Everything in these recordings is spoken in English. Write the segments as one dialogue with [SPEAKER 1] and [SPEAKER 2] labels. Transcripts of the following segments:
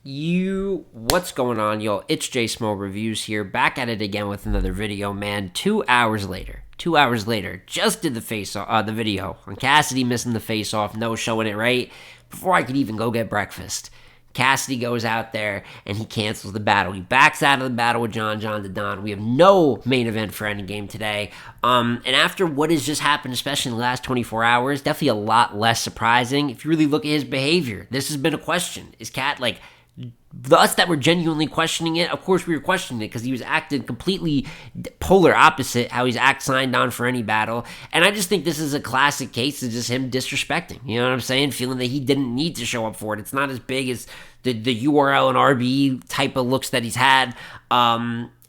[SPEAKER 1] What's going on, y'all? It's J Small Reviews here, back at it again with another video, man. 2 hours later, just did the video on Cassidy missing the face-off, no showing it right, before I could even go get breakfast. Cassidy goes out there and he cancels the battle. He backs out of the battle with John to Don. We have no main event for Endgame today. And after what has just happened, especially in the last 24 hours, definitely a lot less surprising. If you really look at his behavior, this has been a question. Is Cat like... us that were genuinely questioning it, of course we were questioning it because he was acting completely polar opposite how he's signed on for any battle. And I just think this is a classic case of just him disrespecting. You know what I'm saying? Feeling that he didn't need to show up for it. It's not as big as the URL and RBE type of looks that he's had.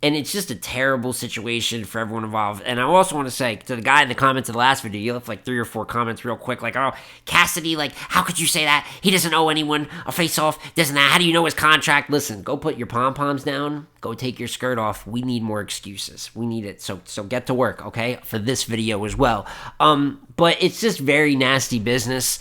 [SPEAKER 1] And it's just a terrible situation for everyone involved. And I also want to say to the guy in the comments of the last video, you left like 3 or 4 comments real quick, like, oh, Cassidy, like, how could you say that? He doesn't owe anyone a face-off, doesn't that? How do you know his contract? Listen, go put your pom-poms down, go take your skirt off. We need more excuses. We need it. So get to work, okay, for this video as well. But it's just very nasty business.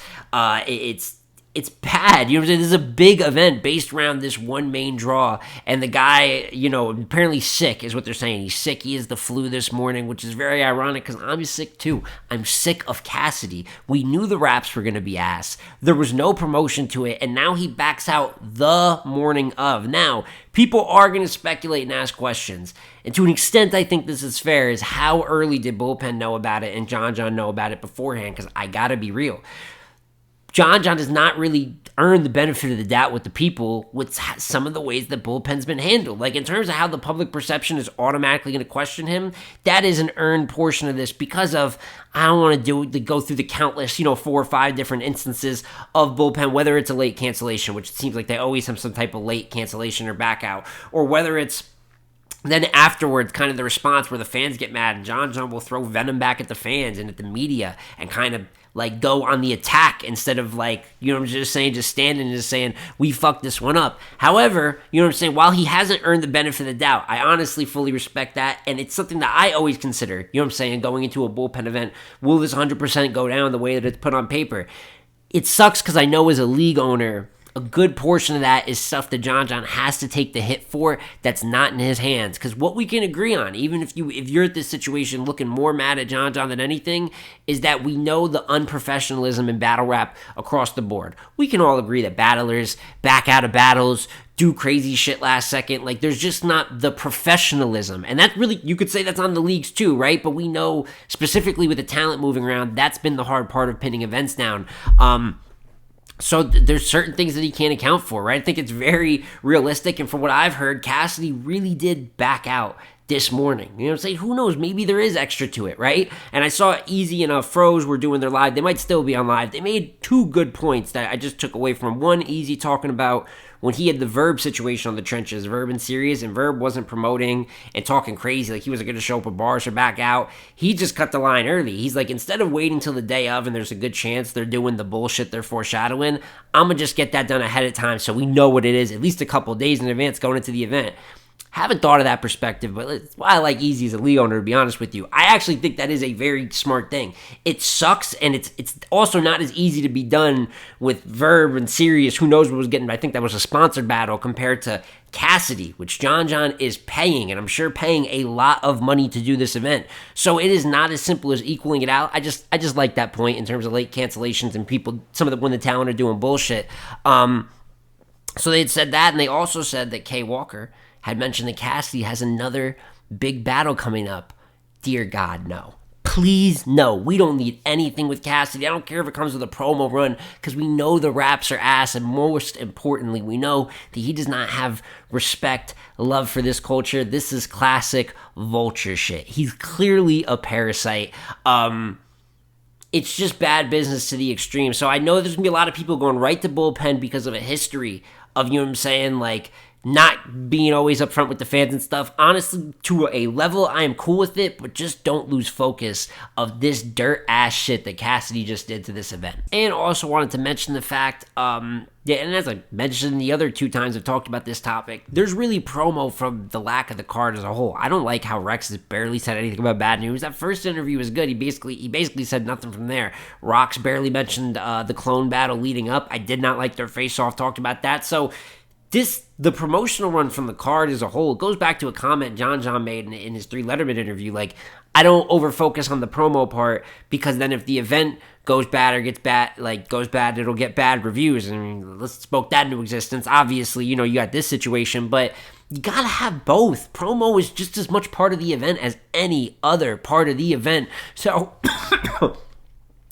[SPEAKER 1] It's bad. You know what I'm saying? This is a big event based around this one main draw. And the guy, apparently sick is what they're saying. He's sick. He has the flu this morning, which is very ironic because I'm sick too. I'm sick of Cassidy. We knew the raps were going to be ass. There was no promotion to it. And now he backs out the morning of. Now, people are going to speculate and ask questions. And to an extent, I think this is fair, is how early did Bullpen know about it and John know about it beforehand? Because I got to be real. John does not really earn the benefit of the doubt with the people with some of the ways that Bullpen's been handled. Like, in terms of how the public perception is automatically going to question him, that is an earned portion of this because of, I don't want to go through the countless, 4 or 5 different instances of Bullpen, whether it's a late cancellation, which it seems like they always have some type of late cancellation or back out, or whether it's then afterwards, kind of the response where the fans get mad and John will throw venom back at the fans and at the media and kind of like go on the attack instead of like, just standing and just saying, we fucked this one up. However, while he hasn't earned the benefit of the doubt, I honestly fully respect that. And it's something that I always consider, going into a Bullpen event, will this 100% go down the way that it's put on paper? It sucks because I know as a league owner, a good portion of that is stuff that John has to take the hit for that's not in his hands. Because what we can agree on, even if you're at this situation looking more mad at John than anything, is that we know the unprofessionalism in battle rap across the board. We can all agree that battlers back out of battles, do crazy shit last second. Like, there's just not the professionalism. And that really, you could say that's on the leagues too, right? But we know specifically with the talent moving around, that's been the hard part of pinning events down. So there's certain things that he can't account for, right? I think it's very realistic. And from what I've heard, Cassidy really did back out this morning. You know what I'm saying? Who knows? Maybe there is extra to it, right? And I saw Easy and Froze were doing their live. They might still be on live. They made 2 good points that I just took away from. One, Easy talking about when he had the Verb situation on the trenches, Verb and Sirius, and Verb wasn't promoting and talking crazy, like he wasn't going to show up with bars or back out. He just cut the line early. He's like, instead of waiting till the day of and there's a good chance they're doing the bullshit they're foreshadowing, I'm going to just get that done ahead of time so we know what it is, at least a couple of days in advance going into the event. Haven't thought of that perspective, but it's why I like Easy as a league owner, to be honest with you. I actually think that is a very smart thing. It sucks, and it's also not as easy to be done with Verb and Sirius. Who knows what was getting, I think that was a sponsored battle compared to Cassidy, which John is paying, and I'm sure paying a lot of money to do this event. So it is not as simple as equaling it out. I just like that point in terms of late cancellations and people, when the talent are doing bullshit. So they had said that, and they also said that Kay Walker had mentioned that Cassidy has another big battle coming up. Dear God, no. Please, no. We don't need anything with Cassidy. I don't care if it comes with a promo run, because we know the raps are ass, and most importantly, we know that he does not have respect, love for this culture. This is classic vulture shit. He's clearly a parasite. It's just bad business to the extreme. So I know there's going to be a lot of people going right to Bullpen because of a history of, like, not being always upfront with the fans and stuff. Honestly, to a level, I am cool with it, but just don't lose focus of this dirt-ass shit that Cassidy just did to this event. And also wanted to mention the fact, and as I mentioned the other 2 times I've talked about this topic, there's really promo from the lack of the card as a whole. I don't like how Rex has barely said anything about bad news. That first interview was good. He basically said nothing from there. Rox barely mentioned the clone battle leading up. I did not like their face-off, talked about that. So the promotional run from the card as a whole, it goes back to a comment John made in his 3 Letterman interview. Like, I don't over focus on the promo part, because then if the event goes bad or goes bad, it'll get bad reviews. I mean, let's spoke that into existence. Obviously, you got this situation, but you gotta have both. Promo is just as much part of the event as any other part of the event. So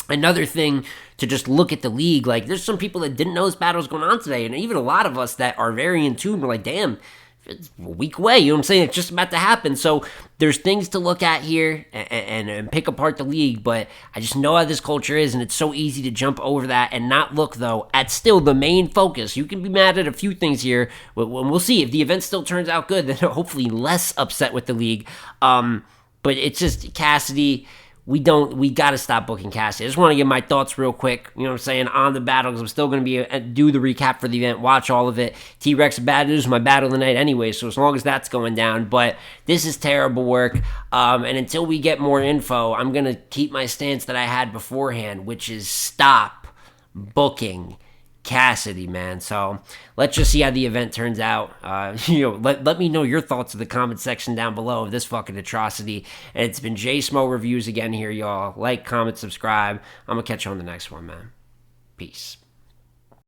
[SPEAKER 1] another thing to just look at the league, like, there's some people that didn't know this battle was going on today, and even a lot of us that are very in tune, we're like, damn, it's a week away, you know what I'm saying? It's just about to happen. So there's things to look at here and pick apart the league, but I just know how this culture is, and it's so easy to jump over that and not look, though, at still the main focus. You can be mad at a few things here, but we'll see. If the event still turns out good, then hopefully less upset with the league. But it's just Cassidy. We got to stop booking Cassidy. I just want to give my thoughts real quick, you know what I'm saying, on the battle, because I'm still going to do the recap for the event, watch all of it. T-Rex Bad News is my battle of the night anyway, so as long as that's going down. But this is terrible work, and until we get more info, I'm going to keep my stance that I had beforehand, which is stop booking Cassidy, man. So let's just see how the event turns out. Let me know your thoughts in the comment section down below of this fucking atrocity. And it's been J Smo Reviews again here, y'all. Like, comment, subscribe. I'm gonna catch you on the next one, man. Peace.